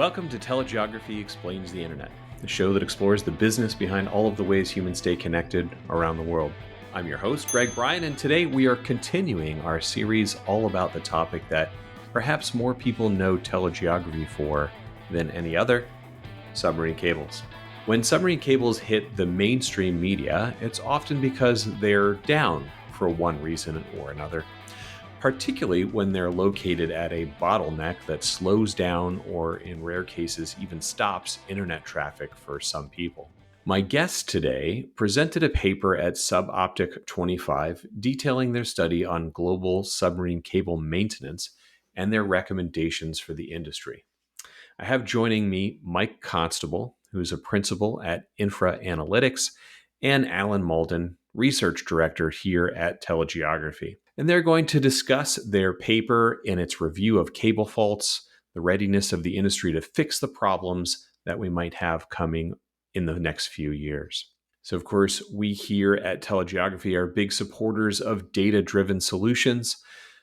Welcome to TeleGeography Explains the Internet, the show that explores the business behind all of the ways humans stay connected around the world. I'm your host, Greg Bryan, and today we are continuing our series all about the topic that perhaps more people know telegeography for than any other: submarine cables. When submarine cables hit the mainstream media, it's often because they're down for one reason or another, particularly when they're located at a bottleneck that slows down or, in rare cases, even stops internet traffic for some people. My guest today presented a paper at SubOptic 25 detailing their study on global submarine cable maintenance and their recommendations for the industry. I have joining me Mike Constable, who is a principal at Infra-Analytics, and Alan Mauldin, research director here at TeleGeography. And they're going to discuss their paper and its review of cable faults, the readiness of the industry to fix the problems that we might have coming in the next few years. So, of course, we here at TeleGeography are big supporters of data-driven solutions.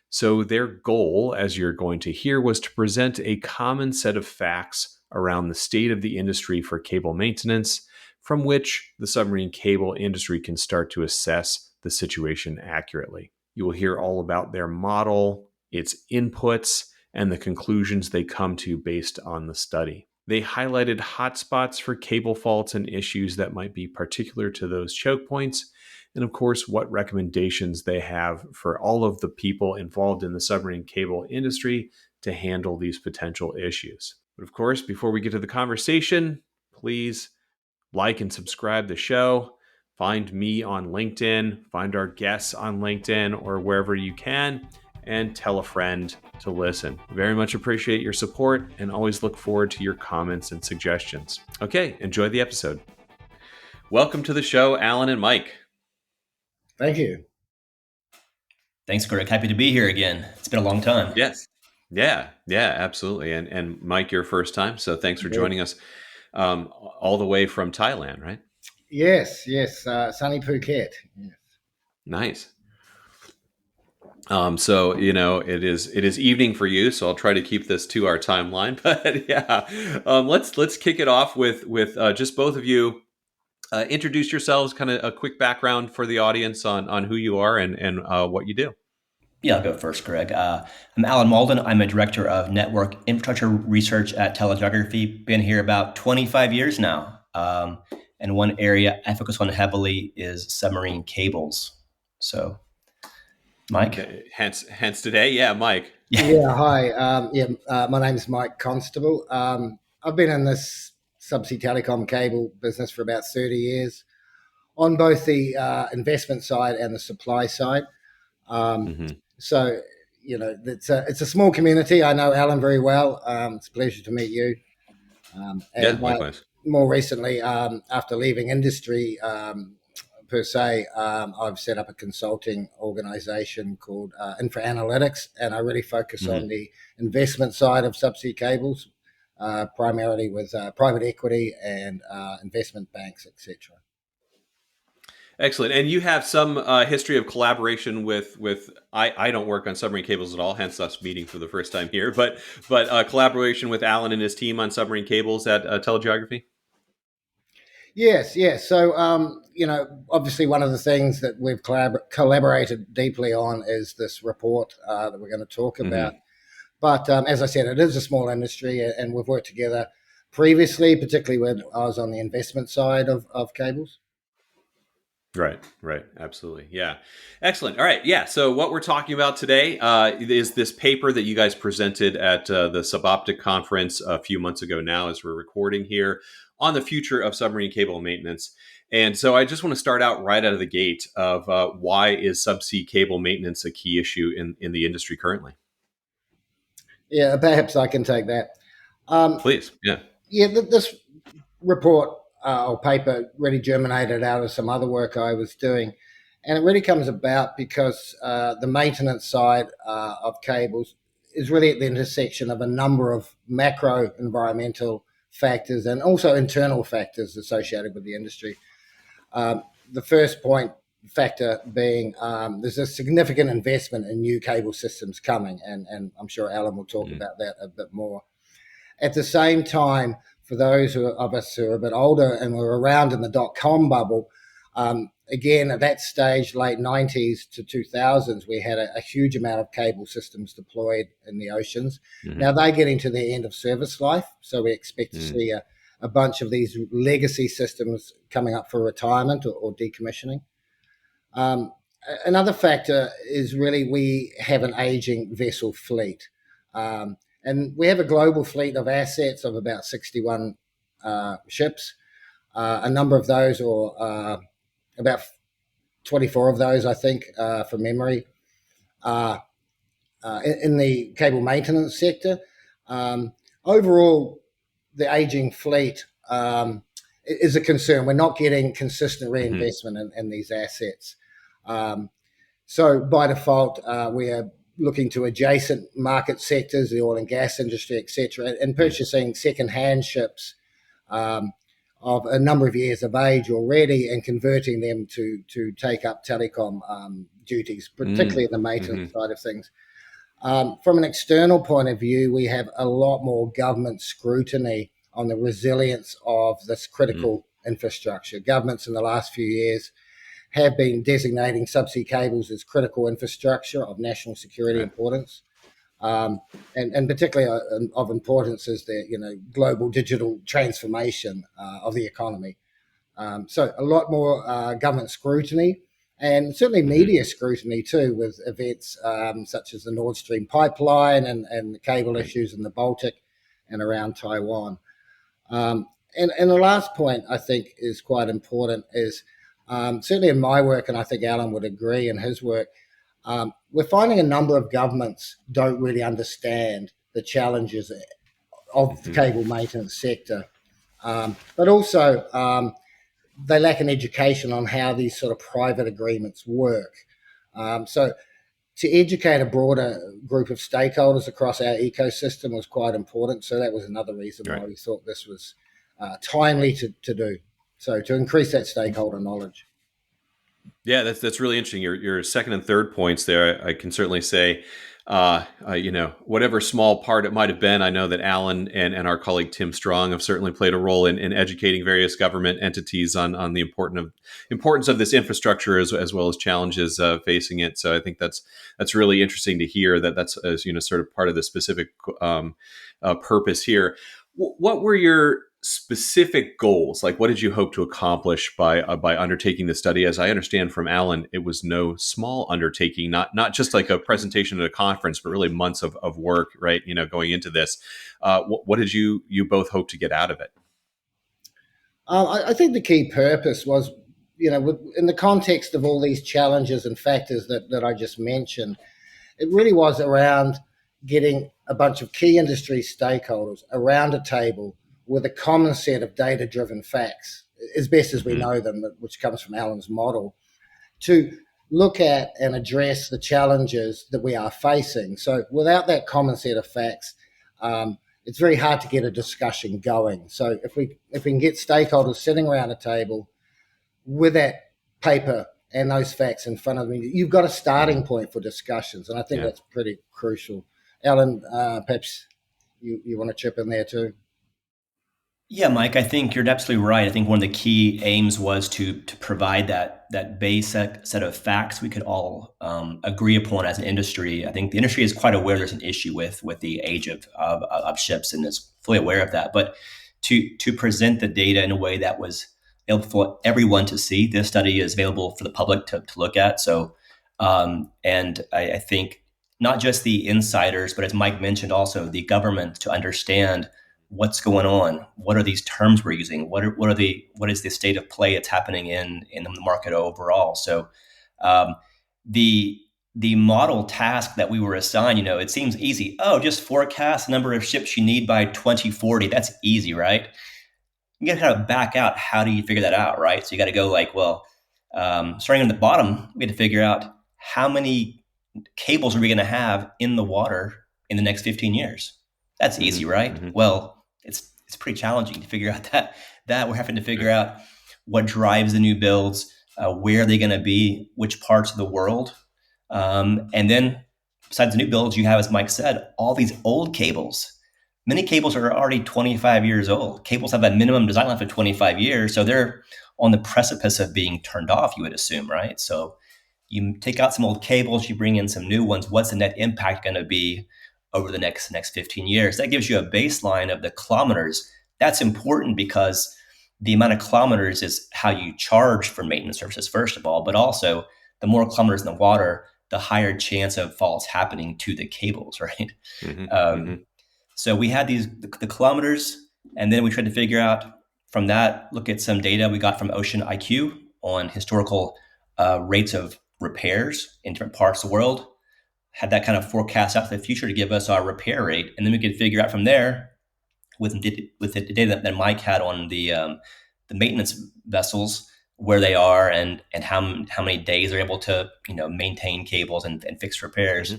So their goal, as you're going to hear, was to present a common set of facts around the state of the industry for cable maintenance, from which the submarine cable industry can start to assess the situation accurately. You will hear all about their model, its inputs, and the conclusions they come to based on the study. They highlighted hotspots for cable faults and issues that might be particular to those choke points, and of course, what recommendations they have for all of the people involved in the submarine cable industry to handle these potential issues. But of course, before we get to the conversation, please like and subscribe the show. Find me on LinkedIn, find our guests on LinkedIn or wherever you can, and tell a friend to listen. Very much appreciate your support and always look forward to your comments and suggestions. Okay, enjoy the episode. Welcome to the show, Alan and Mike. Thank you. Thanks, Greg. Happy to be here again. It's been a long time. Yes. Yeah, absolutely. And Mike, your first time, so thanks for joining us all the way from Thailand, right? Yes, sunny Phuket. Yes. Nice. So it is evening for you, so I'll try to keep this to our timeline. But yeah, let's kick it off with just both of you introduce yourselves, kind of a quick background for the audience on who you are and what you do. Yeah, I'll go first, Greg. I'm Alan Mauldin. I'm a director of network infrastructure research at TeleGeography. Been here about 25 years now. And one area I focus on heavily is submarine cables. So, Mike? Okay. Hence today. Yeah, Mike. Yeah, hi. My name's Mike Constable. I've been in this subsea telecom cable business for about 30 years on both the investment side and the supply side. So, it's a small community. I know Alan very well. It's a pleasure to meet you. Likewise. More recently, after leaving industry, per se, I've set up a consulting organization called Infra-Analytics, and I really focus on the investment side of subsea cables, primarily with private equity and investment banks, etc. Excellent. And you have some history of collaboration with I don't work on submarine cables at all, hence us meeting for the first time here, but collaboration with Alan and his team on submarine cables at TeleGeography? Yes. So, obviously one of the things that we've collaborated deeply on is this report that we're going to talk about. But as I said, it is a small industry, and we've worked together previously, particularly when I was on the investment side of cables. Right. Absolutely. Yeah. Excellent. All right. Yeah. So what we're talking about today is this paper that you guys presented at the SubOptic conference a few months ago now, as we're recording here, on the future of submarine cable maintenance. And so I just want to start out right out of the gate of why is subsea cable maintenance a key issue in the industry currently? Yeah, perhaps I can take that. Please. Yeah. Yeah, this report or paper really germinated out of some other work I was doing. And it really comes about because the maintenance side of cables is really at the intersection of a number of macro environmental factors and also internal factors associated with the industry. The first factor being there's a significant investment in new cable systems coming, and I'm sure Alan will talk about that a bit more. At the same time, for those of us who are a bit older and were around in the dot-com bubble, again, at that stage, late 90s to 2000s, we had a huge amount of cable systems deployed in the oceans. Mm-hmm. Now they're getting to the end of service life, so we expect to see a bunch of these legacy systems coming up for retirement or decommissioning. Another factor is really we have an aging vessel fleet. And we have a global fleet of assets of about 61 ships. A number of those, or about 24 of those, I think, from memory, in the cable maintenance sector. Overall, the aging fleet is a concern. We're not getting consistent reinvestment in these assets. So by default, we are looking to adjacent market sectors, the oil and gas industry, etc., and purchasing second-hand ships of a number of years of age already and converting them to take up telecom duties, particularly in the maintenance side of things. From an external point of view, we have a lot more government scrutiny on the resilience of this critical infrastructure. Governments in the last few years have been designating subsea cables as critical infrastructure of national security importance. And particularly of importance is the global digital transformation of the economy. So a lot more government scrutiny, and certainly media scrutiny too, with events such as the Nord Stream pipeline and the cable issues in the Baltic and around Taiwan. And the last point I think is quite important is certainly in my work, and I think Alan would agree in his work, we're finding a number of governments don't really understand the challenges of the cable maintenance sector, but also they lack an education on how these sort of private agreements work. So to educate a broader group of stakeholders across our ecosystem was quite important. So that was another reason why we thought this was timely to do. So to increase that stakeholder knowledge. Yeah, that's really interesting. Your second and third points there, I can certainly say, whatever small part it might have been, I know that Alan and our colleague Tim Strong have certainly played a role in educating various government entities on the importance of this infrastructure as well as challenges facing it. So I think that's really interesting to hear that's sort of part of the specific purpose here. What were your specific goals? Like, what did you hope to accomplish by undertaking the study? As I understand from Alan, it was no small undertaking, not just like a presentation at a conference, but really months of work, right? Going into this. What did you both hope to get out of it? I think the key purpose was, in the context of all these challenges and factors that I just mentioned, it really was around getting a bunch of key industry stakeholders around a table with a common set of data-driven facts, as best as we know them, which comes from Alan's model, to look at and address the challenges that we are facing. So without that common set of facts, it's very hard to get a discussion going. So if we can get stakeholders sitting around a table with that paper and those facts in front of them, you've got a starting point for discussions, and I think that's pretty crucial. Alan, perhaps you want to chip in there too? Yeah, Mike, I think you're absolutely right. I think one of the key aims was to provide that basic set of facts we could all agree upon as an industry. I think the industry is quite aware there's an issue with the age of ships and is fully aware of that. But to present the data in a way that was able for everyone to see, this study is available for the public to look at. So, and I think not just the insiders, but as Mike mentioned, also the government to understand what's going on. What are these terms we're using? What is the state of play that's happening in the market overall? So the model task that we were assigned, it seems easy. Oh, just forecast the number of ships you need by 2040. That's easy, right? You got to kind of back out. How do you figure that out, right? So you got to go starting on the bottom, we had to figure out how many cables are we going to have in the water in the next 15 years. That's easy, right? Mm-hmm. Well, it's pretty challenging to figure out that we're having to figure out what drives the new builds, where are they going to be, which parts of the world. And then besides the new builds, you have, as Mike said, all these old cables. many cables are already 25 years old. Cables have a minimum design life of 25 years, so they're on the precipice of being turned off, you would assume, right? So you take out some old cables, you bring in some new ones. What's the net impact going to be over the next 15 years? That gives you a baseline of the kilometers. That's important because the amount of kilometers is how you charge for maintenance services, first of all, but also the more kilometers in the water, the higher chance of faults happening to the cables, right? So we had the kilometers, and then we tried to figure out from that, look at some data we got from Ocean IQ on historical rates of repairs in different parts of the world, had that kind of forecast out to the future to give us our repair rate. And then we could figure out from there with the data that Mike had on the maintenance vessels, where they are and how many days they're able to maintain cables and fix repairs,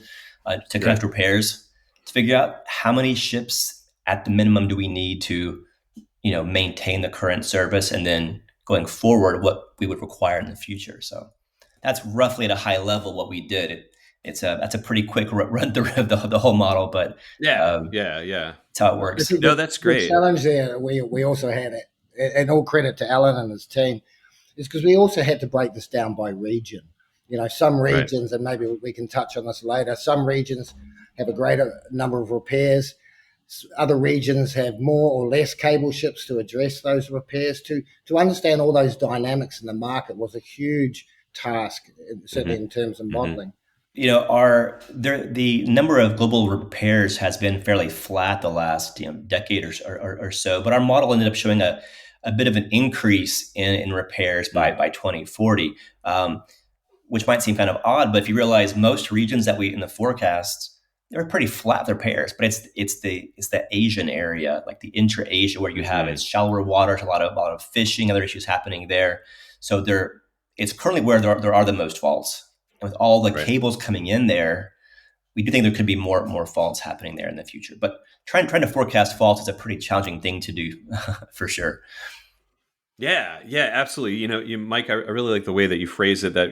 to connect repairs, to figure out how many ships at the minimum do we need to maintain the current service, and then going forward what we would require in the future. So that's roughly at a high level what we did. That's a pretty quick run through of the whole model, but yeah, that's how it works. No, that's great. The challenge there we also had it, and all credit to Alan and his team, is because we also had to break this down by region. Some regions, and maybe we can touch on this later, some regions have a greater number of repairs. Other regions have more or less cable ships to address those repairs. To understand all those dynamics in the market was a huge task, certainly in terms of modeling. The number of global repairs has been fairly flat the last decade or so, but our model ended up showing a bit of an increase in repairs by 2040, which might seem kind of odd, but if you realize most regions that we in the forecasts, they're pretty flat with repairs, but it's the Asian area, like the intra-Asia, where you have it's shallower waters, a lot of fishing, other issues happening there. So it's currently where there are the most faults. And with all the cables coming in there, we do think there could be more faults happening there in the future. But trying to forecast faults is a pretty challenging thing to do, for sure. Yeah, absolutely. Mike, I really like the way that you phrase it, that,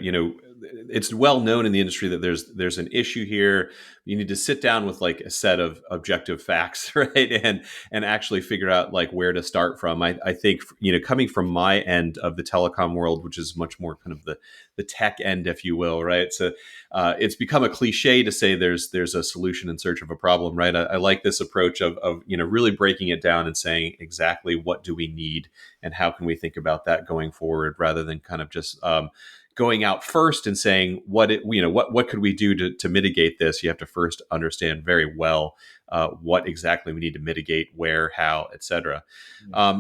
it's well known in the industry that there's an issue here. You need to sit down with like a set of objective facts, right? And actually figure out like where to start from. I think, coming from my end of the telecom world, which is much more kind of the tech end, if you will, right? So it's become a cliche to say there's a solution in search of a problem, right? I like this approach of really breaking it down and saying exactly what do we need and how can we think about that going forward, rather than kind of just going out first and saying what could we do to mitigate this. You have to first understand very well what exactly we need to mitigate, where, how, etc.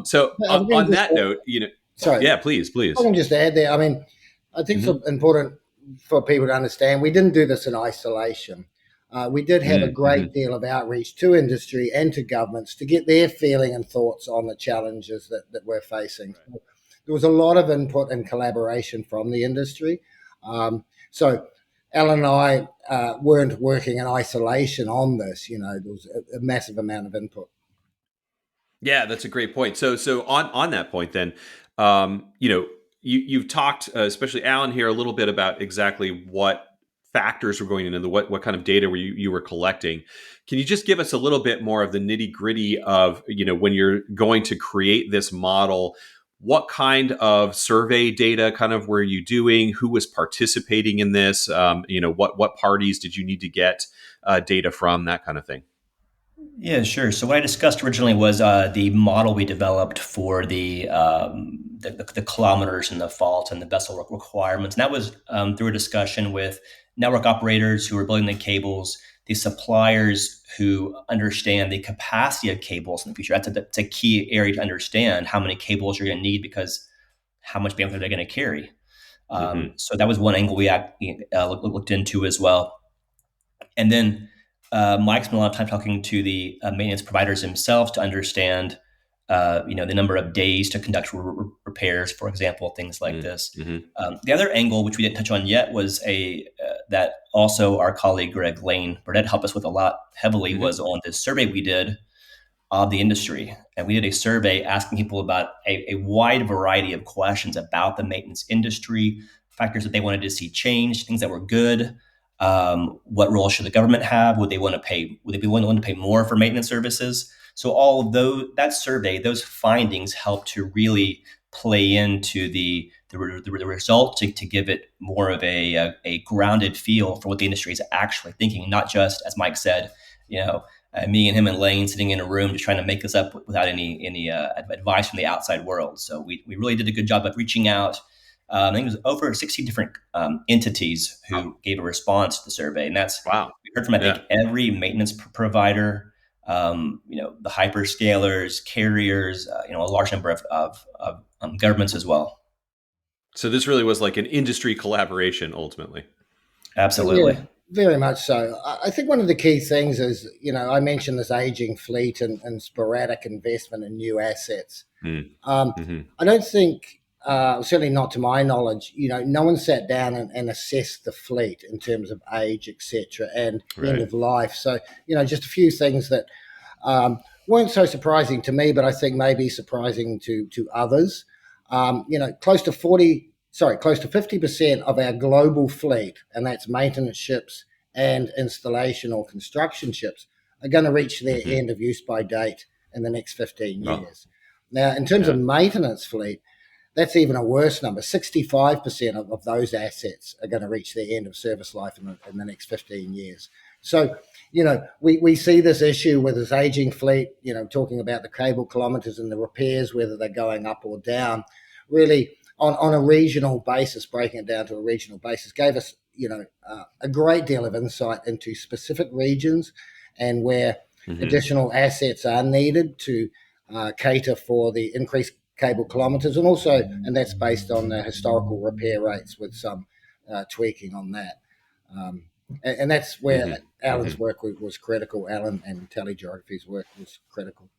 So on that note, sorry, yeah, please. I can just add there. I mean, I think it's important for people to understand we didn't do this in isolation. We did have a great deal of outreach to industry and to governments to get their feeling and thoughts on the challenges that we're facing. So there was a lot of input and collaboration from the industry. So Alan and I weren't working in isolation on this. There was a massive amount of input. Yeah, that's a great point. So on that point then, you've talked, especially Alan here, a little bit about exactly what factors were going into what kind of data you were collecting. Can you just give us a little bit more of the nitty gritty of, when you're going to create this model, what kind of survey data kind of were you doing? Who was participating in this? What parties did you need to get data from, that kind of thing? Yeah, sure. So what I discussed originally was the model we developed for the kilometers and the fault and the vessel requirements. And that was through a discussion with network operators who are building the cables, the suppliers who understand the capacity of cables in the future. That's a key area to understand how many cables you're going to need, because how much bandwidth they're going to carry. So that was one angle we looked into as well. And then Mike spent a lot of time talking to the maintenance providers themselves to understand, the number of days to conduct repairs, for example, things like this. The other angle, which we didn't touch on yet, was that also our colleague Greg Lane Burnett helped us with a lot heavily, was on this survey we did of the industry. And we did a survey asking people about a wide variety of questions about the maintenance industry, factors that they wanted to see change, things that were good. What role should the government have? Would they be willing to pay more for maintenance services? So all of that survey, those findings help to really play into the result to give it more of a grounded feel for what the industry is actually thinking, not just, as Mike said, me and him and Lane sitting in a room just trying to make this up without any advice from the outside world. So we really did a good job of reaching out. I think it was over 60 different entities who gave a response to the survey, and that's we heard from I think every maintenance provider, the hyperscalers, carriers, a large number of governments as well. So this really was like an industry collaboration, ultimately. Absolutely. Yeah, very much so. I think one of the key things is, I mentioned this aging fleet and sporadic investment in new assets. I don't think, certainly not to my knowledge, no one sat down and assessed the fleet in terms of age, etc., and end of life. So, just a few things that weren't so surprising to me, but I think maybe surprising to others. Close to 50% of our global fleet, and that's maintenance ships and installation or construction ships, are going to reach their end of use by date in the next 15 years. Now, in terms of maintenance fleet, that's even a worse number. 65% of those assets are going to reach their end of service life in the next 15 years. So, we see this issue with this aging fleet, talking about the cable kilometers and the repairs, whether they're going up or down, really on a regional basis, breaking it down to a regional basis, gave us, a great deal of insight into specific regions and where additional assets are needed to cater for the increased cable kilometers, and that's based on the historical repair rates with some tweaking on that. And that's where Alan's work was critical. Alan and TeleGeography's work was critical.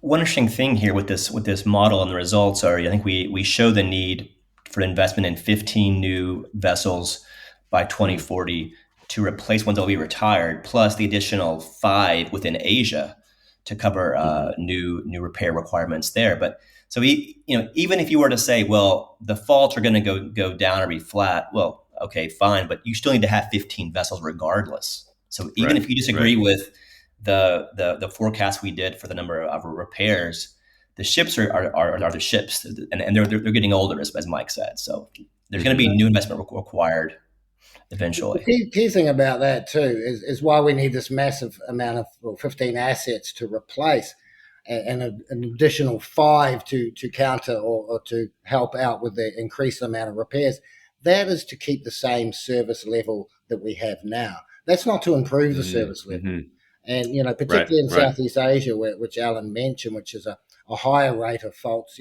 One interesting thing here with this model and the results are, I think we show the need for investment in 15 new vessels by 2040 to replace ones that will be retired, plus the additional 5 within Asia to cover new repair requirements there. But so even if you were to say, well, the faults are going to go down or be flat, well, okay, fine, but you still need to have 15 vessels regardless. So even if you disagree with the forecast we did for the number of repairs, the ships are the ships, and they're getting older, as Mike said. So there's going to be new investment required eventually. The key thing about that too is why we need this massive amount of 15 assets to replace, and an additional 5 to counter or to help out with the increased amount of repairs. That is to keep the same service level that we have now. That's not to improve the service level. And, particularly in Southeast Asia, which Alan mentioned, which is a higher rate of faults,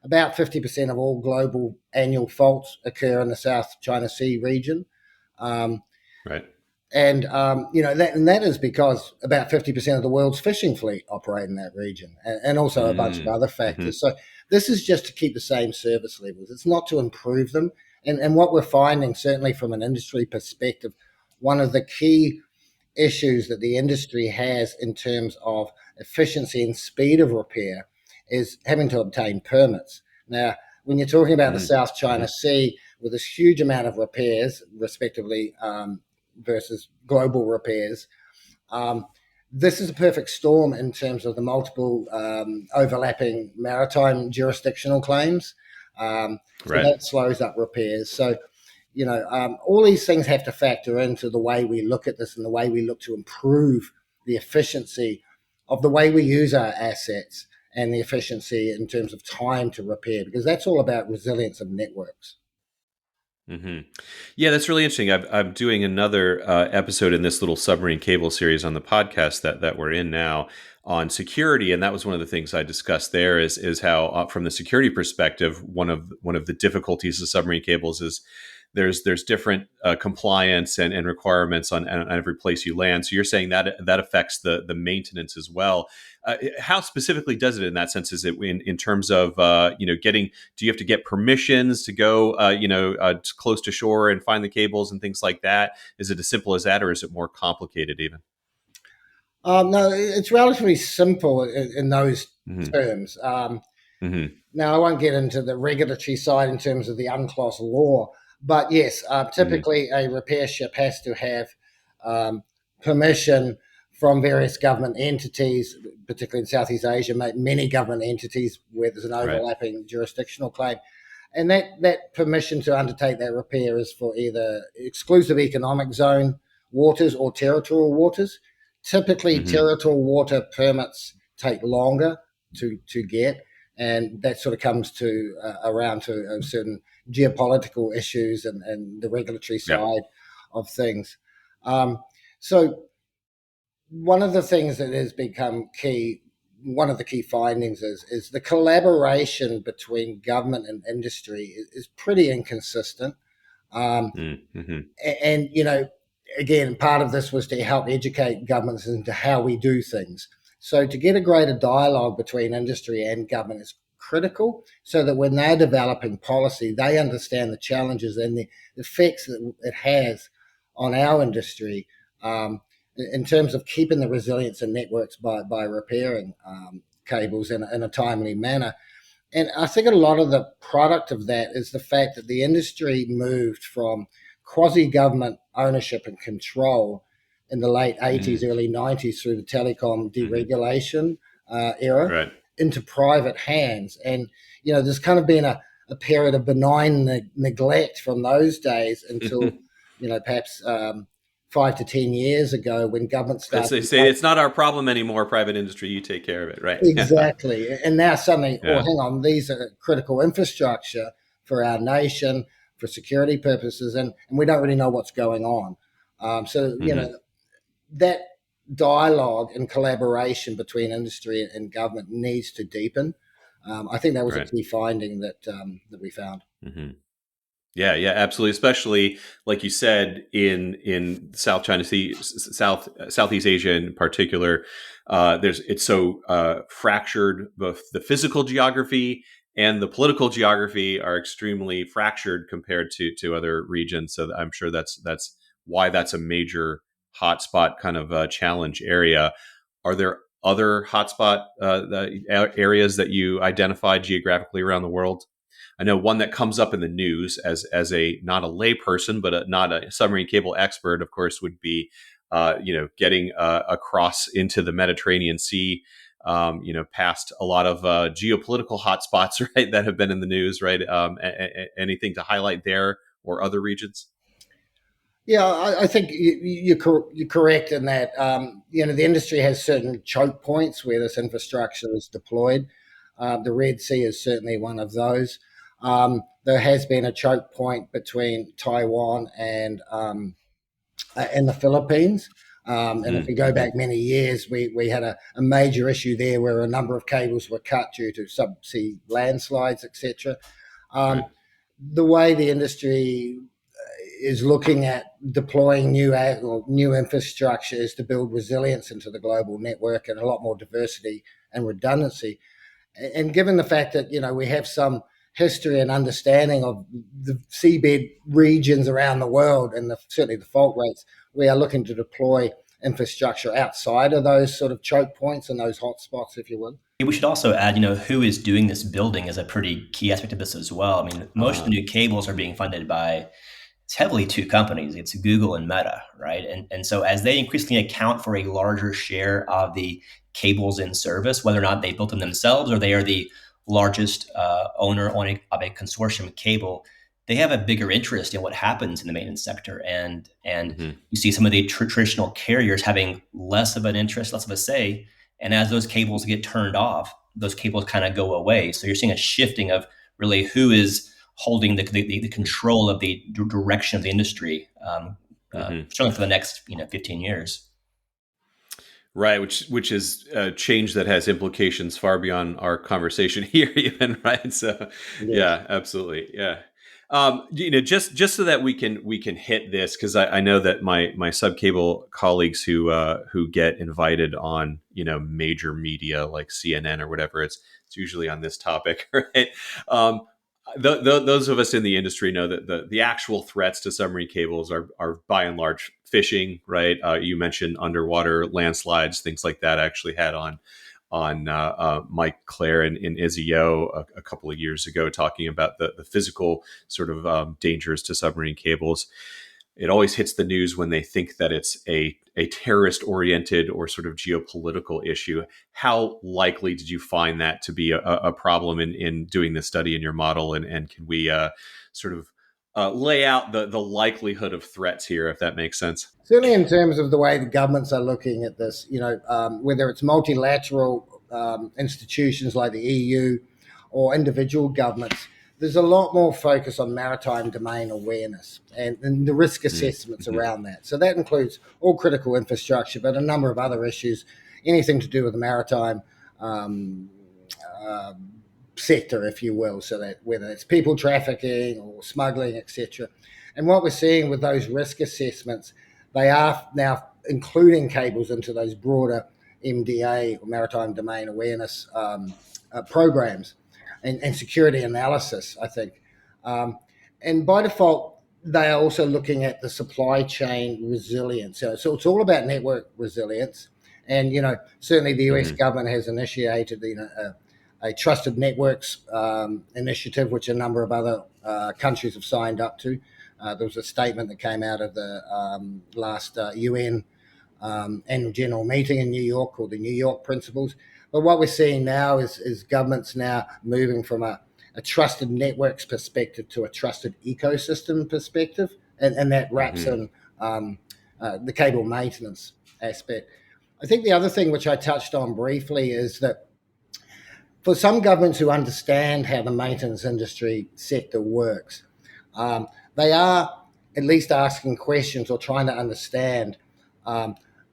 about 50% of all global annual faults occur in the South China Sea region. And that is because about 50% of the world's fishing fleet operate in that region, and also a bunch of other factors. So this is just to keep the same service levels. It's not to improve them. And what we're finding, certainly from an industry perspective, one of the key issues that the industry has in terms of efficiency and speed of repair is having to obtain permits. Now, when you're talking about the South China Sea with this huge amount of repairs, respectively, versus global repairs, this is a perfect storm in terms of the multiple overlapping maritime jurisdictional claims. So that slows up repairs. So, all these things have to factor into the way we look at this and the way we look to improve the efficiency of the way we use our assets and the efficiency in terms of time to repair, because that's all about resilience of networks. Yeah, that's really interesting. I'm doing another episode in this little submarine cable series on the podcast that we're in now on security, and that was one of the things I discussed there is how, from the security perspective, one of the difficulties of submarine cables is there's different compliance and requirements on every place you land. So you're saying that affects the maintenance as well. How specifically does it in that sense? Is it in terms of getting? Do you have to get permissions to go close to shore and find the cables and things like that? Is it as simple as that, or is it more complicated even? No, it's relatively simple in those terms. Now, I won't get into the regulatory side in terms of the UNCLOS law, but yes, typically a repair ship has to have permission from various government entities, particularly in Southeast Asia, many government entities where there's an overlapping jurisdictional claim. And that permission to undertake that repair is for either exclusive economic zone waters or territorial waters. Typically, territorial water permits take longer to get, and that sort of comes to around to certain geopolitical issues and the regulatory side of things. So one of the things that has become key, one of the key findings is the collaboration between government and industry is pretty inconsistent. And, again, part of this was to help educate governments into how we do things. So to get a greater dialogue between industry and government is critical, so that when they're developing policy, they understand the challenges and the effects that it has on our industry, in terms of keeping the resilience in networks by repairing cables in a timely manner. And I think a lot of the product of that is the fact that the industry moved from quasi-government ownership and control in the late 80s, early 90s through the telecom deregulation era into private hands. And, there's kind of been a period of benign neglect from those days until, perhaps 5 to 10 years ago when government started. They say it's not our problem anymore, private industry, you take care of it, right? Exactly. And now suddenly, hang on, these are critical infrastructure for our nation, for security purposes, and we don't really know what's going on. That dialogue and collaboration between industry and government needs to deepen. I think that was a key finding that we found. Yeah, absolutely. Especially, like you said, in South China Sea, Southeast Asia in particular, it's so fractured. Both the physical geography and the political geography are extremely fractured compared to other regions. So I'm sure that's why that's a major hotspot kind of challenge area. Are there other hotspot areas that you identified geographically around the world? I know one that comes up in the news as a not a lay person, but not a submarine cable expert, of course, would be getting across into the Mediterranean Sea, past a lot of geopolitical hotspots, right, that have been in the news, right? Anything to highlight there or other regions? Yeah, I think you're correct in that. The industry has certain choke points where this infrastructure is deployed. The Red Sea is certainly one of those. There has been a choke point between Taiwan and the Philippines. And if we go back many years, we had a major issue there where a number of cables were cut due to subsea landslides, etc. The way the industry is looking at deploying new infrastructure is to build resilience into the global network and a lot more diversity and redundancy. And given the fact that, we have some history and understanding of the seabed regions around the world and certainly the fault rates, we are looking to deploy infrastructure outside of those sort of choke points and those hotspots, if you will. We should also add, who is doing this building is a pretty key aspect of this as well. I mean, most of the new cables are being funded by, it's heavily two companies. It's Google and Meta, right? And so as they increasingly account for a larger share of the cables in service, whether or not they built them themselves or they are the largest owner of a consortium cable, they have a bigger interest in what happens in the maintenance sector. And you see some of the traditional carriers having less of an interest, less of a say. And as those cables get turned off, those cables kind of go away. So you're seeing a shifting of really who is holding the control of the direction of the industry, certainly for the next 15 years. Right, which is a change that has implications far beyond our conversation here, even, right? So, yeah, absolutely, yeah. Just so that we can hit this, because I know that my subcable colleagues who get invited on major media like CNN or whatever, it's usually on this topic, right? Those of us in the industry know that the actual threats to submarine cables are by and large fishing, right? You mentioned underwater landslides, things like that. I actually had on Mike Clare and Izzy O a couple of years ago talking about the physical sort of dangers to submarine cables. it always hits the news when they think that it's a terrorist oriented or sort of geopolitical issue. How likely did you find that to be a problem in doing this study in your model? And can we sort of lay out the likelihood of threats here, if that makes sense? Certainly, in terms of the way the governments are looking at this, whether it's multilateral institutions like the EU or individual governments, there's a lot more focus on maritime domain awareness and the risk assessments around that. So that includes all critical infrastructure, but a number of other issues, anything to do with the maritime sector, if you will, so that whether it's people trafficking or smuggling, etc. And what we're seeing with those risk assessments, they are now including cables into those broader MDA or maritime domain awareness programs and security analysis, I think. And by default, they are also looking at the supply chain resilience. So it's all about network resilience. And, certainly the US government has initiated, a trusted networks initiative, which a number of other countries have signed up to. There was a statement that came out of the last UN annual general meeting in New York called the New York Principles. But what we're seeing now is governments now moving from a trusted networks perspective to a trusted ecosystem perspective, and that wraps in the cable maintenance aspect. I think the other thing which I touched on briefly is that for some governments who understand how the maintenance industry sector works, they are at least asking questions or trying to understand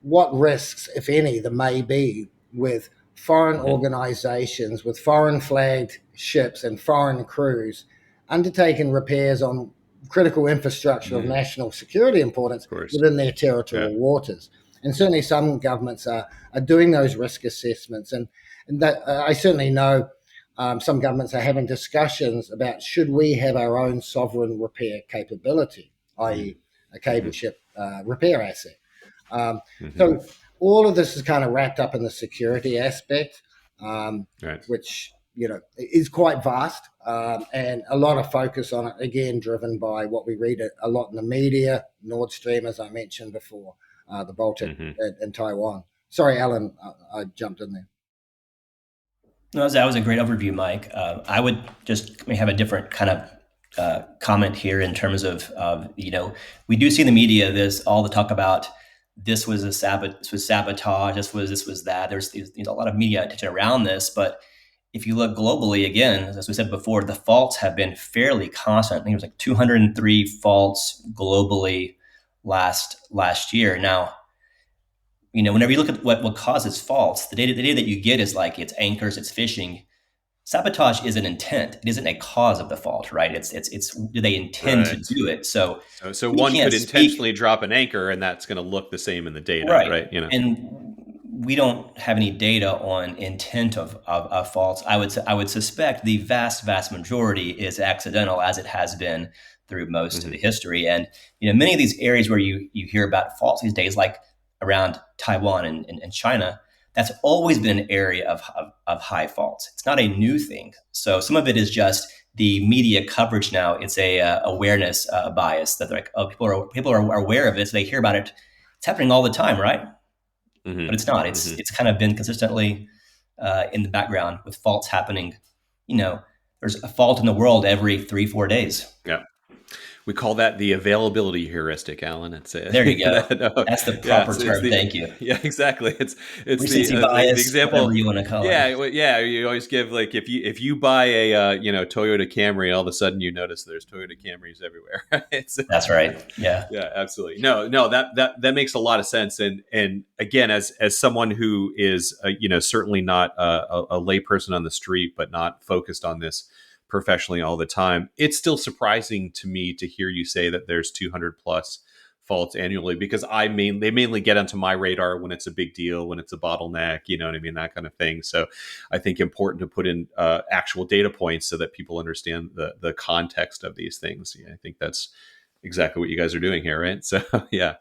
what risks, if any, there may be with foreign organizations, with foreign flagged ships and foreign crews undertaking repairs on critical infrastructure of national security importance within their territorial waters. And certainly some governments are doing those risk assessments. And that I certainly know some governments are having discussions about should we have our own sovereign repair capability, i.e. a cable ship repair asset. So all of this is kind of wrapped up in the security aspect, which is quite vast, and a lot of focus on it, again, driven by what we read a lot in the media, Nord Stream, as I mentioned before, the Baltic and Taiwan. Sorry, Alan, I jumped in there. No, that was a great overview, Mike. I would just have a different kind of comment here in terms of we do see in the media this all the talk about this was sabotage, this was that. There's a lot of media attention around this, but if you look globally, again, as we said before, the faults have been fairly constant. I think it was like 203 faults globally last year. Now, whenever you look at what causes faults, the data that you get is like it's anchors, it's fishing. Sabotage is an intent; it isn't a cause of the fault, right? It's do they intend to do it? So one could intentionally drop an anchor, and that's going to look the same in the data, right? And we don't have any data on intent of faults. I would suspect the vast majority is accidental, as it has been through most of the history. And many of these areas where you hear about faults these days, like around Taiwan and China, that's always been an area of high faults. It's not a new thing. So some of it is just the media coverage now. It's a awareness bias that they're like, oh, people are aware of it, so they hear about it. It's happening all the time, right? But it's not. It's kind of been consistently in the background with faults happening. There's a fault in the world every 3-4 days. Yeah. We call that the availability heuristic, Alan. There you go. That's the proper term. Thank you. Yeah, exactly. It's recency bias, the example. Whatever you want to call it. Yeah. You always give like if you buy a Toyota Camry, all of a sudden you notice there's Toyota Camrys everywhere. That's right. Yeah. Yeah. Absolutely. No. That makes a lot of sense. And again, as someone who is certainly not a layperson on the street, but not focused on this professionally all the time, it's still surprising to me to hear you say that there's 200 plus faults annually, because they mainly get onto my radar when it's a big deal, when it's a bottleneck, that kind of thing. So I think important to put in actual data points so that people understand the context of these things. I think that's exactly what you guys are doing here, right? So yeah.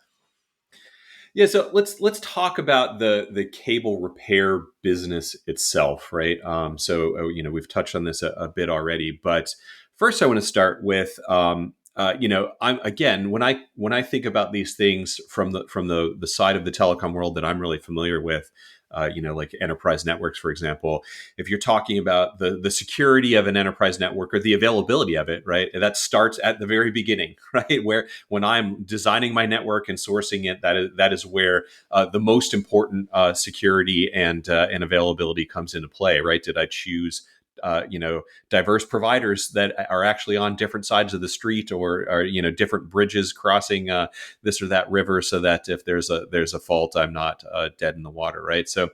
So let's talk about the cable repair business itself, right? So we've touched on this a bit already, but first I want to start with I'm again when I think about these things from the side of the telecom world that I'm really familiar with, like enterprise networks, for example. If you're talking about the security of an enterprise network or the availability of it, right, that starts at the very beginning, right, where when I'm designing my network and sourcing it, that is where the most important security and availability comes into play, right? Did I choose diverse providers that are actually on different sides of the street, or different bridges crossing this or that river, so that if there's a fault, I'm not dead in the water, right? So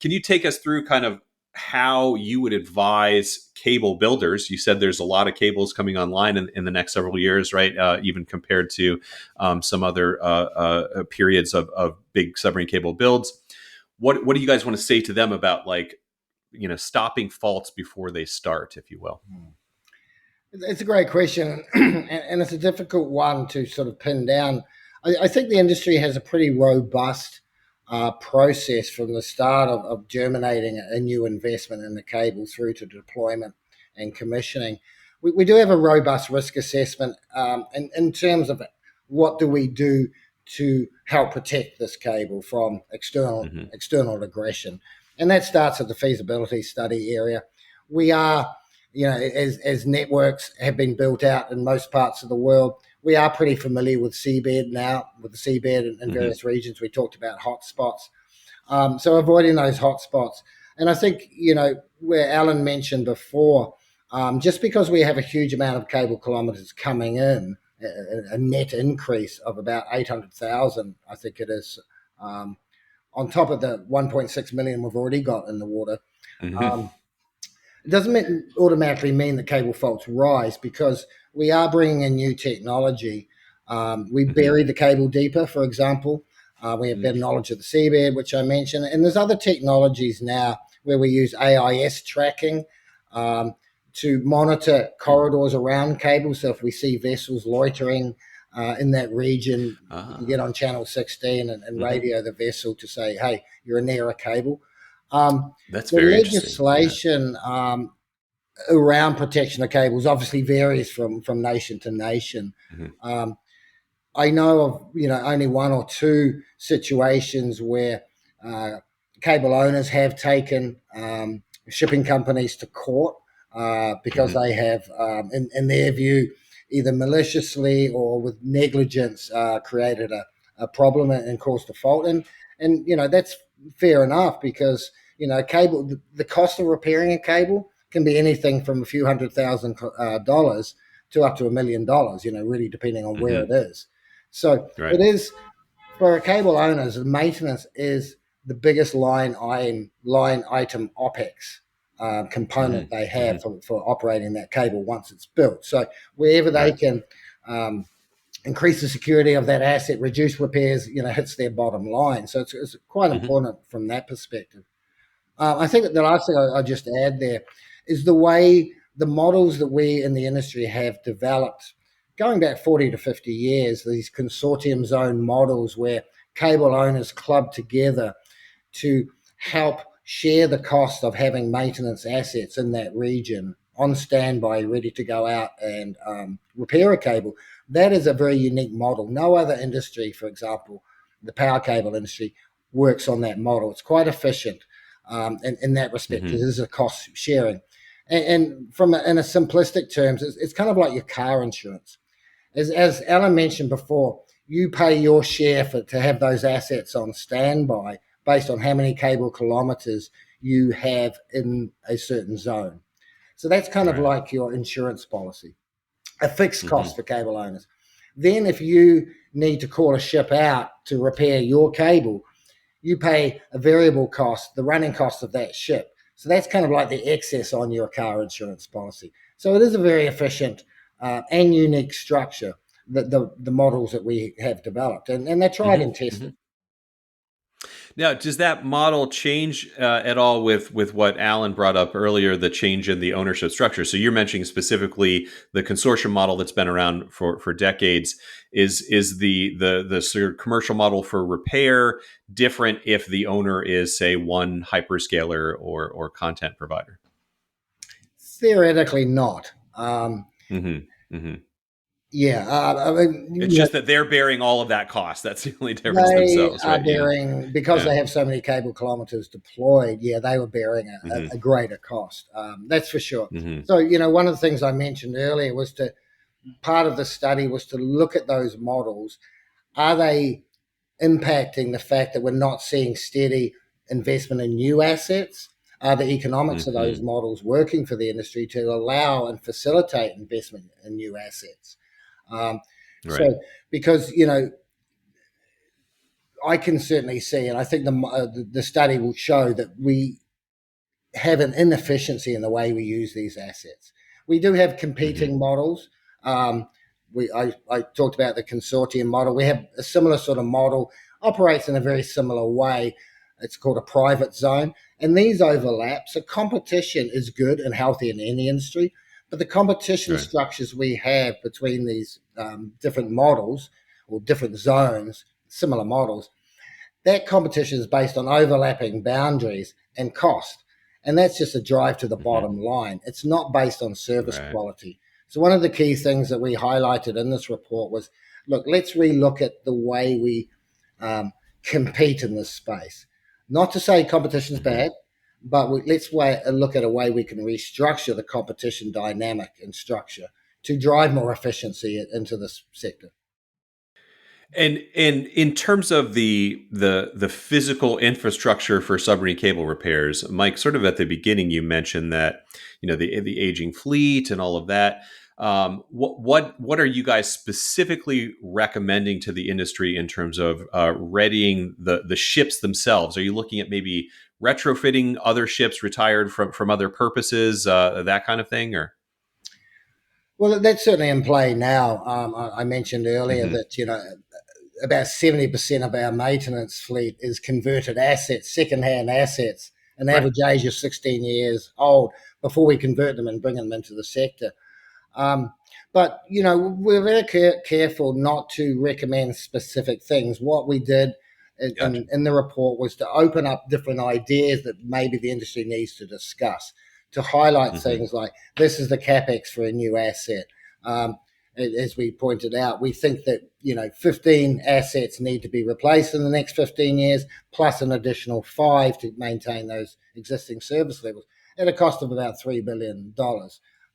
can you take us through kind of how you would advise cable builders? You said there's a lot of cables coming online in the next several years, right? Even compared to some other periods of big submarine cable builds. What do you guys want to say to them about, like, stopping faults before they start, if you will? It's a great question, and it's a difficult one to sort of pin down. I think the industry has a pretty robust process from the start of germinating a new investment in the cable through to deployment and commissioning. We do have a robust risk assessment in terms of what do we do to help protect this cable from external aggression, and that starts at the feasibility study area. We are, as networks have been built out in most parts of the world, we are pretty familiar with seabed now, with the seabed in various regions. We talked about hotspots. So avoiding those hotspots. And I think, where Alan mentioned before, just because we have a huge amount of cable kilometres coming in, a net increase of about 800,000, I think it is, on top of the 1.6 million we've already got in the water. It doesn't automatically mean that cable faults rise, because we are bringing in new technology. We bury the cable deeper, for example. We have better knowledge of the seabed, which I mentioned. And there's other technologies now where we use AIS tracking to monitor corridors around cables. So if we see vessels loitering in that region, we can get on channel 16 and radio the vessel to say, hey, you're near a cable. That's the very legislation around protection of cables obviously varies from nation to nation. I know of only one or two situations where cable owners have taken shipping companies to court because they have, in their view, either maliciously or with negligence, created a problem and caused a fault. And that's fair enough, because cable, the cost of repairing a cable can be anything from a few $100,000 to up to $1 million. Really depending on where it is. So it is, for cable owners, maintenance is the biggest line item OPEX component they have for operating that cable once it's built. So wherever they can increase the security of that asset, reduce repairs, hits their bottom line. So it's quite important from that perspective. I think that the last thing I'll just add there is the way the models that we in the industry have developed, going back 40 to 50 years, these consortium zone models where cable owners club together to help share the cost of having maintenance assets in that region on standby, ready to go out and repair a cable. That is a very unique model. No other industry, for example, the power cable industry, works on that model. It's quite efficient in that respect. It is a cost sharing. And in a simplistic terms, it's kind of like your car insurance. As Alan mentioned before, you pay your share to have those assets on standby based on how many cable kilometers you have in a certain zone. So that's kind of like your insurance policy, a fixed cost for cable owners. Then if you need to call a ship out to repair your cable, you pay a variable cost, the running cost of that ship. So that's kind of like the excess on your car insurance policy. So it is a very efficient and unique structure, the models that we have developed. And they're tried and tested. Now, does that model change at all with what Alan brought up earlier, the change in the ownership structure? So you're mentioning specifically the consortium model that's been around for decades. Is the sort of commercial model for repair different if the owner is, say, one hyperscaler or content provider? Theoretically not. Yeah, I mean, It's just that they're bearing all of that cost. That's the only difference they themselves, are right? bearing, because Yeah. they have so many cable kilometers deployed. Yeah, they were bearing Hmm. a greater cost. That's for sure. Hmm. So, one of the things I mentioned earlier was part of the study was to look at those models. Are they impacting the fact that we're not seeing steady investment in new assets? Are the economics of those Hmm. models working for the industry to allow and facilitate investment in new assets? Um, Right. so, because I can certainly see, and I think the study will show that we have an inefficiency in the way we use these assets. We do have Hmm. competing models. Um, I talked about the consortium model. We have a similar sort of model, operates in a very similar way. It's called a private zone. And these overlap. So competition is good and healthy in any industry. But the competition Right. structures we have between these different models or different zones, similar models, that competition is based on overlapping boundaries and cost. And that's just a drive to the Hmm. bottom line. It's not based on service Right. quality. So, one of the key things that we highlighted in this report was look, let's relook at the way we um, compete in this space. Not to say competition is Hmm. bad, but let's look at a way we can restructure the competition dynamic and structure to drive more efficiency into this sector. And in terms of the physical infrastructure for submarine cable repairs, Mike, sort of at the beginning, you mentioned that the aging fleet and all of that. What are you guys specifically recommending to the industry in terms of readying the ships themselves? Are you looking at maybe retrofitting other ships retired from other purposes, that kind of thing, or? Well, that's certainly in play now. I mentioned earlier Hmm. that about 70% of our maintenance fleet is converted assets, second-hand assets, an Right. average age of 16 years old before we convert them and bring them into the sector. Um, but we're very careful not to recommend specific things. What we did Gotcha. in the report was to open up different ideas that maybe the industry needs to discuss, to highlight Hmm. things like this is the capex for a new asset. Um, as we pointed out, we think that 15 assets need to be replaced in the next 15 years, plus an additional 5 to maintain those existing service levels at a cost of about $3 billion.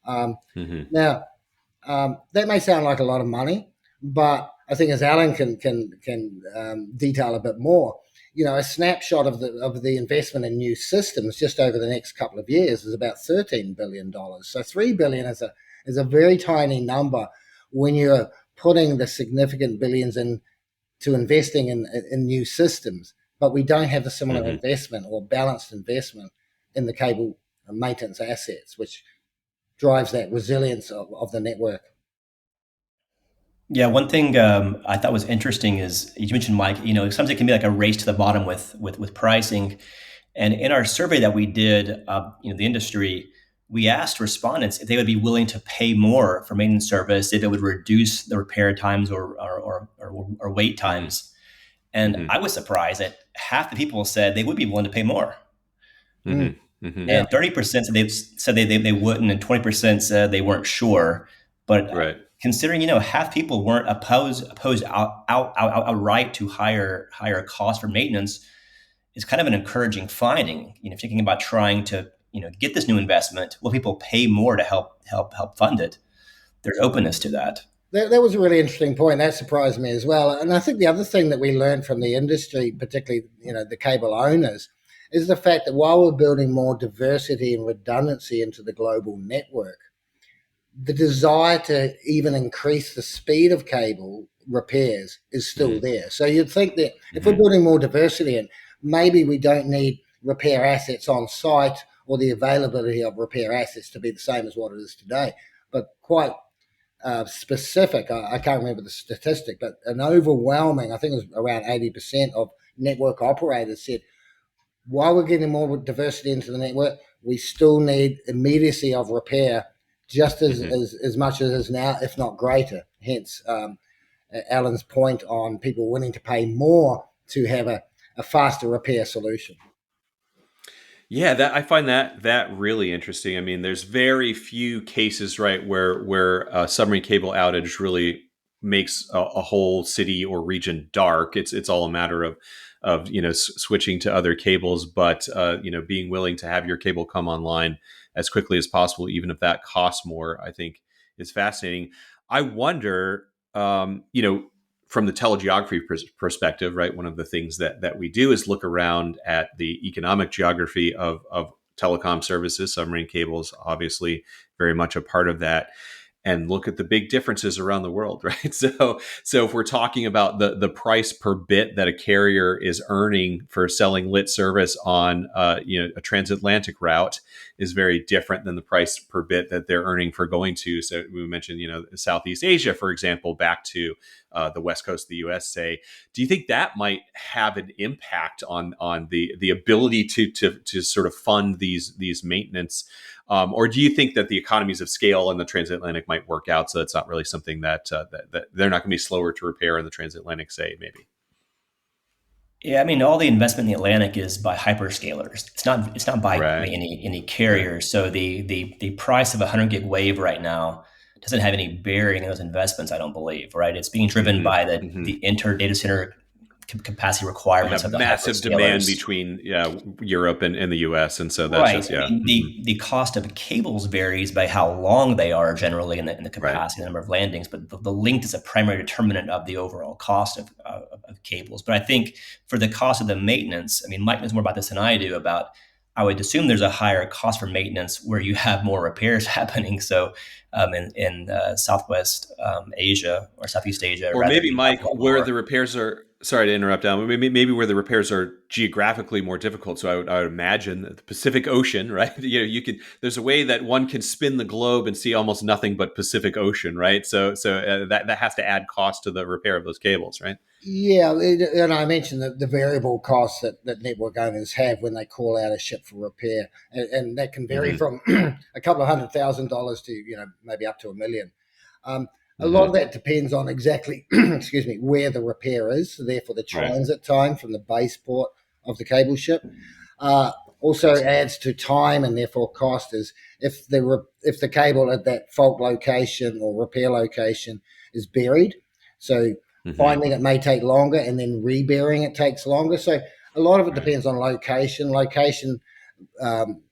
Hmm. Now, that may sound like a lot of money, but I think as Alan can detail a bit more, a snapshot of the investment in new systems just over the next couple of years is about $13 billion. So $3 billion is a very tiny number when you're putting the significant billions into investing in new systems, but we don't have the similar Hmm. investment or balanced investment in the cable maintenance assets, which drives that resilience of the network. Yeah, one thing I thought was interesting is you mentioned, Mike. Sometimes it can be like a race to the bottom with pricing. And in our survey that we did, the industry, we asked respondents if they would be willing to pay more for maintenance service if it would reduce the repair times or wait Hmm. times. And Hmm. I was surprised that half the people said they would be willing to pay more, Hmm. Mm, Hmm. yeah. and 30% said they wouldn't, and 20% said they weren't sure. But Right. considering half people weren't opposed outright to higher costs for maintenance, is kind of an encouraging finding. Thinking about trying to get this new investment, will people pay more to help fund it? There's openness to that. That was a really interesting point. That surprised me as well. And I think the other thing that we learned from the industry, particularly the cable owners, is the fact that while we're building more diversity and redundancy into the global network, the desire to even increase the speed of cable repairs is still Hmm. there. So you'd think that if we're Hmm. building more diversity in, maybe we don't need repair assets on site or the availability of repair assets to be the same as what it is today. But quite specific, I can't remember the statistic, but an overwhelming, I think it was around 80% of network operators said, while we're getting more diversity into the network, we still need immediacy of repair just Hmm. as much as it is now, if not greater. Hence, Alan's point on people willing to pay more to have a faster repair solution. Yeah, that I find that really interesting. I mean, there's very few cases, right, where a submarine cable outage really makes a whole city or region dark. It's all a matter of switching to other cables, but being willing to have your cable come online as quickly as possible, even if that costs more, I think is fascinating. I wonder, from the telegeography perspective, right? One of the things that we do is look around at the economic geography of telecom services. Submarine cables, obviously, very much a part of that, and look at the big differences around the world, right? So if we're talking about the price per bit that a carrier is earning for selling lit service on a transatlantic route is very different than the price per bit that they're earning for going to. So we mentioned Southeast Asia, for example, back to the west coast of the U.S. Say, do you think that might have an impact on the ability to sort of fund these maintenance? Or do you think that the economies of scale in the transatlantic might work out, so it's not really something that they're not going to be slower to repair in the transatlantic, say, maybe? Yeah, I mean, all the investment in the Atlantic is by hyperscalers. It's not by Right. any Right. carriers. So the price of a 100 gig wave right now doesn't have any bearing in those investments. I don't believe. Right, it's being driven Hmm. by the Hmm. the inter data center capacity Yeah, requirements of the massive demand hyperscalers. between Europe and the U.S., and so that's Right. just I mean, hmm the cost of cables varies by how long they are generally in the right. capacity, the number of landings, but the length is a primary determinant of the overall cost of cables. But I think for the cost of the maintenance, I mean, Mike knows more about this than I do. I would assume there's a higher cost for maintenance where you have more repairs happening. So in Southwest Asia or Southeast Asia, Or rather, maybe, you have Mike, a lot where more. the repairs are. Sorry to interrupt, Alan. Maybe where the repairs are geographically more difficult. So I would imagine that the Pacific Ocean, right? You can. There's a way that one can spin the globe and see almost nothing but Pacific Ocean, right? So that has to add cost to the repair of those cables, right? Yeah, and I mentioned the variable costs that network owners have when they call out a ship for repair, and that can vary Hmm. from a couple of $100,000 to maybe up to $1 million. A lot of Hmm. that depends on exactly, excuse me, where the repair is. So therefore, the Right. transit time from the base port of the cable ship uh, also Yes. adds to time and therefore cost. Is if the cable at that fault location or repair location is buried, so Hmm. finding it may take longer, and then reburying it takes longer. So a lot of it Right. depends on location. Um,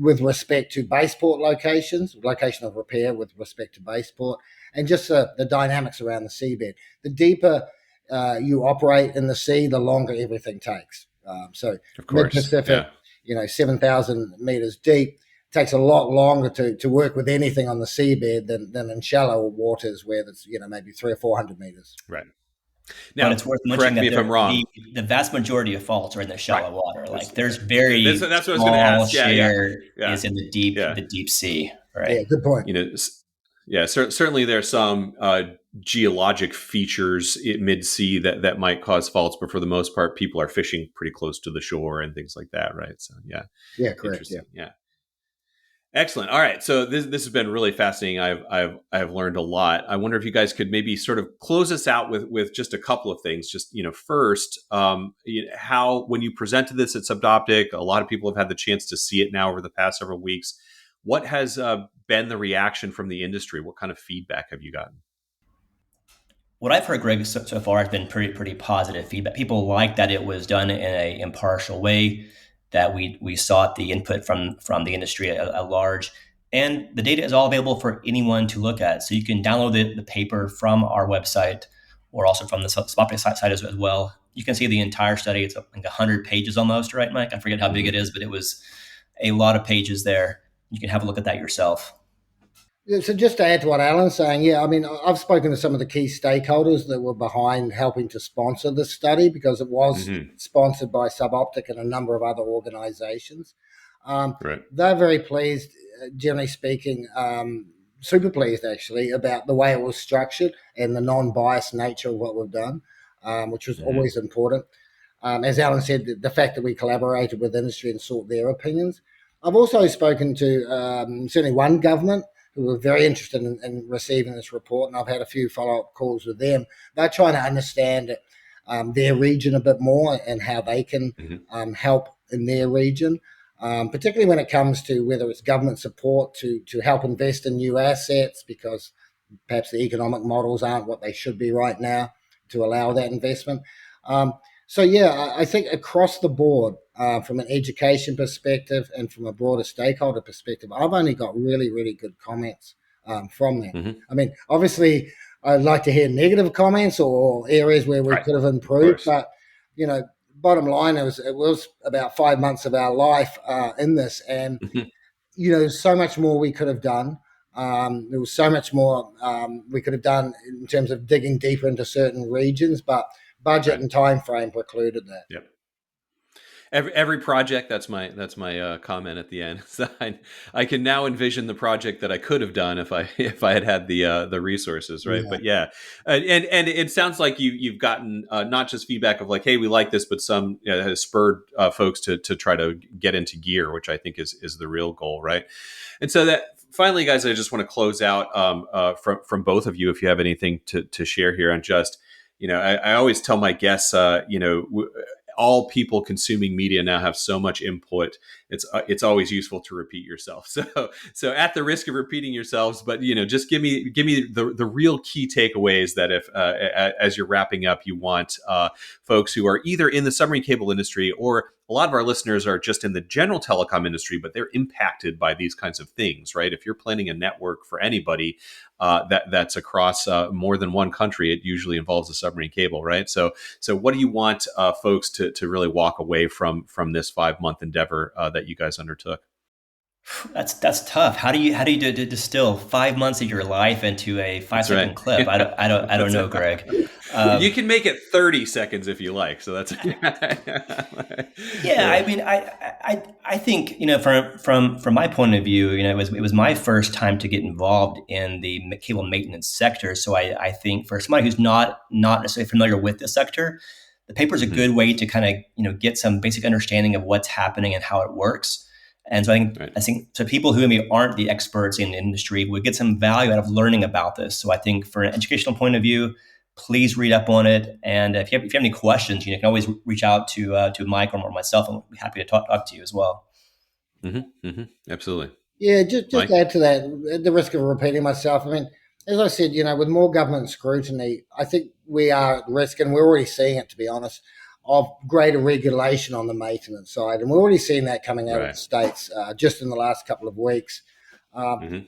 with respect to baseport locations, location of repair with respect to baseport, and just the dynamics around the seabed. The deeper you operate in the sea, the longer everything takes. So Of mid course. Pacific, Yeah. 7,000 meters deep, takes a lot longer to work with anything on the seabed than in shallow waters where there's maybe 300 or 400 meters. Right. But Now, it's worth mentioning correct me that if I'm wrong. the vast majority of faults are in the Right. shallow water. That's Like there's that's, very that's what I was going to small ask. Yeah. Yeah. share Yeah. is in Yeah. the deep sea, right? Yeah, good point. you know, yeah, certainly there's some geologic features at mid sea that might cause faults, but for the most part, people are fishing pretty close to the shore and things like that, right? So, yeah, Yeah, correct. Yeah. interesting. Yeah, excellent. All right, so this has been really fascinating. I've learned a lot. I wonder if you guys could maybe sort of close us out with just a couple of things. Just first, how when you presented this at SubOptic, a lot of people have had the chance to see it now over the past several weeks. What has been the reaction from the industry? What kind of feedback have you gotten? What I've heard, Greg, so far has been pretty positive feedback. People like that it was done in a impartial way, that we sought the input from the industry at large, and the data is all available for anyone to look at. So you can download the paper from our website or also from the SubOptic site as well. You can see the entire study. It's like 100 pages almost, right, Mike? I forget how big it Hmm. is, but it was a lot of pages there. You can have a look at that yourself. Yeah, so just to add to what Alan's saying, yeah, I mean, I've spoken to some of the key stakeholders that were behind helping to sponsor this study because it was Hmm. sponsored by SubOptic and a number of other organisations. Right. They're very pleased, generally speaking, super pleased actually about the way it was structured and the non-biased nature of what we've done, which was Hmm. always important. As Alan said, the fact that we collaborated with industry and sought their opinions. I've also spoken to certainly one government who were very interested in receiving this report, and I've had a few follow-up calls with them. They're trying to understand their region a bit more and how they can Hmm. help in their region. particularly when it comes to whether it's government support to help invest in new assets because perhaps the economic models aren't what they should be right now to allow that investment. So yeah, I think across the board, from an education perspective and from a broader stakeholder perspective, I've only got really, really good comments from that. Mm-hmm. I mean, obviously, I'd like to hear negative comments or areas where we Right. could have improved, but bottom line is it was about 5 months of our life in this, and there's so much more we could have done. There was so much more we could have done in terms of digging deeper into certain regions, but budget and time frame precluded that. Yep. Every project, that's my comment at the end. So I can now envision the project that I could have done if I had the resources, right? Yeah. But yeah, and it sounds like you've gotten not just feedback of like, hey, we like this, but some has spurred folks to try to get into gear, which I think is the real goal, right? And so that finally, guys, I just want to close out from both of you if you have anything to share here on just I always tell my guests all people consuming media now have so much input. It's always useful to repeat yourself. So at the risk of repeating yourselves, but just give me the real key takeaways that if as you're wrapping up, you want folks who are either in the submarine cable industry or a lot of our listeners are just in the general telecom industry, but they're impacted by these kinds of things, right? If you're planning a network for anybody that's across more than one country, it usually involves a submarine cable, right? So what do you want folks to really walk away from this 5-month endeavor that you guys undertook? That's tough. How do you distill 5 months of your life into a 5-second clip? I don't know, Greg. You can make it 30 seconds if you like. So that's yeah. I mean, I think from my point of view, it was my first time to get involved in the cable maintenance sector. So I think for somebody who's not necessarily familiar with the sector, the paper is a good way to kind of get some basic understanding of what's happening and how it works. And so I think to people who maybe aren't the experts in the industry would get some value out of learning about this. So I think for an educational point of view, please read up on it. And if you have any questions, you can always reach out to Mike or myself, and we'll be happy to talk to you as well. Absolutely. Yeah, just add to that, at the risk of repeating myself. I mean, as I said, with more government scrutiny, I think we are at risk, and we're already seeing it, to be honest, of greater regulation on the maintenance side. And we're already seeing that coming out of the States just in the last couple of weeks.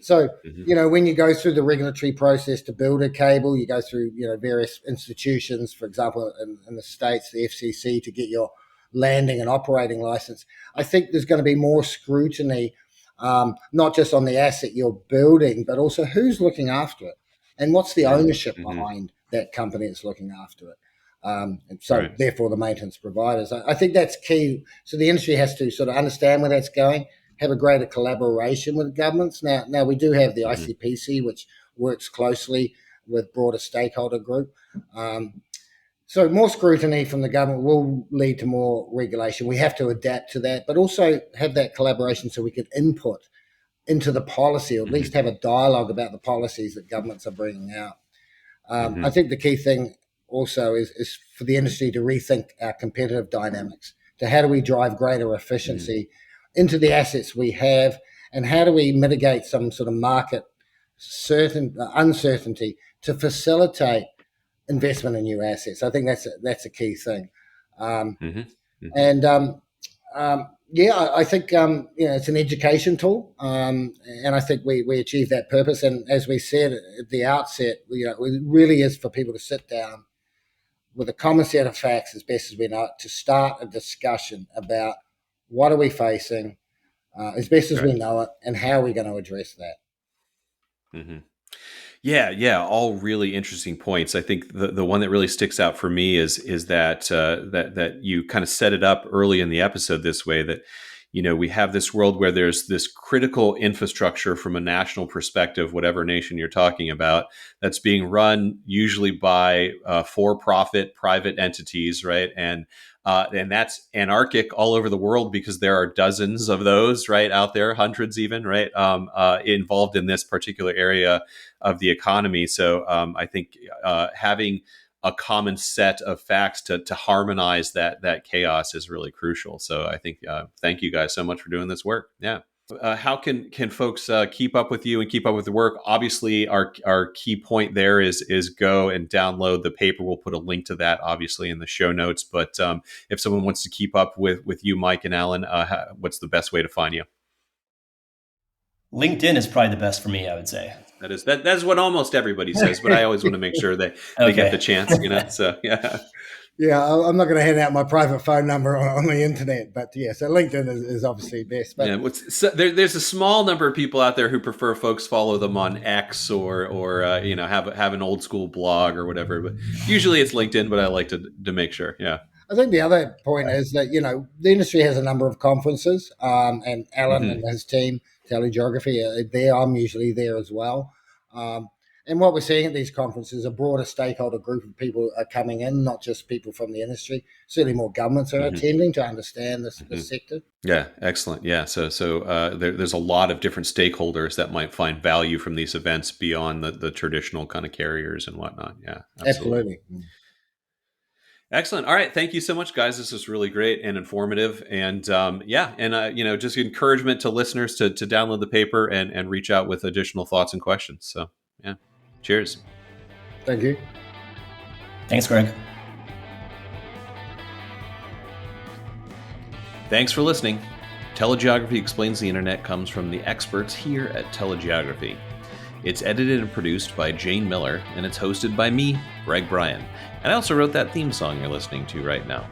So, when you go through the regulatory process to build a cable, you go through, various institutions, for example, in the States, the FCC, to get your landing and operating license. I think there's going to be more scrutiny, not just on the asset you're building, but also who's looking after it and what's the ownership behind that company that's looking after it. And so therefore the maintenance providers. I think that's key. So the industry has to sort of understand where that's going, have a greater collaboration with governments. Now we do have the ICPC, which works closely with broader stakeholder group. So more scrutiny from the government will lead to more regulation. We have to adapt to that, but also have that collaboration so we can input into the policy, or at least have a dialogue about the policies that governments are bringing out. I think the key thing also is for the industry to rethink our competitive dynamics. To how do we drive greater efficiency into the assets we have, and how do we mitigate some sort of market uncertainty to facilitate investment in new assets? I think that's a key thing. I think it's an education tool, and I think we achieve that purpose. And as we said at the outset, it really is for people to sit down with a common set of facts, as best as we know it, to start a discussion about what are we facing, as best as we know it, and how are we going to address that. Yeah, all really interesting points. I think the one that really sticks out for me is that that you kind of set it up early in the episode this way, that we have this world where there's this critical infrastructure from a national perspective, whatever nation you're talking about, that's being run usually by for-profit private entities, right? And that's anarchic all over the world because there are dozens of those, right, out there, hundreds even, right, involved in this particular area of the economy. So I think having a common set of facts to harmonize that chaos is really crucial. So I think thank you guys so much for doing this work. Yeah. How can folks keep up with you and keep up with the work? Obviously, our key point there is go and download the paper. We'll put a link to that, obviously, in the show notes. But if someone wants to keep up with you, Mike and Alan, what's the best way to find you? LinkedIn is probably the best for me, I would say. That's what almost everybody says, but I always want to make sure they get the chance, So yeah. Yeah, I'm not going to hand out my private phone number on the internet, but yeah, so LinkedIn is obviously best. But there's a small number of people out there who prefer folks follow them on X or have an old school blog or whatever. But usually it's LinkedIn. But I like to make sure. Yeah. I think the other point is that the industry has a number of conferences, and Alan and his team, TeleGeography, are there. I'm usually there as well. And what we're seeing at these conferences, a broader stakeholder group of people are coming in, not just people from the industry. Certainly more governments are attending to understand this sector. Yeah, excellent. Yeah, so there's a lot of different stakeholders that might find value from these events beyond the traditional kind of carriers and whatnot. Yeah, absolutely. Excellent. All right. Thank you so much, guys. This was really great and informative. And just encouragement to listeners to download the paper and reach out with additional thoughts and questions. So, yeah. Cheers. Thank you. Thanks, Greg. Thanks for listening. TeleGeography Explains the Internet comes from the experts here at TeleGeography. It's edited and produced by Jane Miller, and it's hosted by me, Greg Bryan. And I also wrote that theme song you're listening to right now.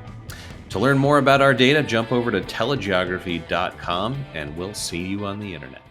To learn more about our data, jump over to telegeography.com, and we'll see you on the internet.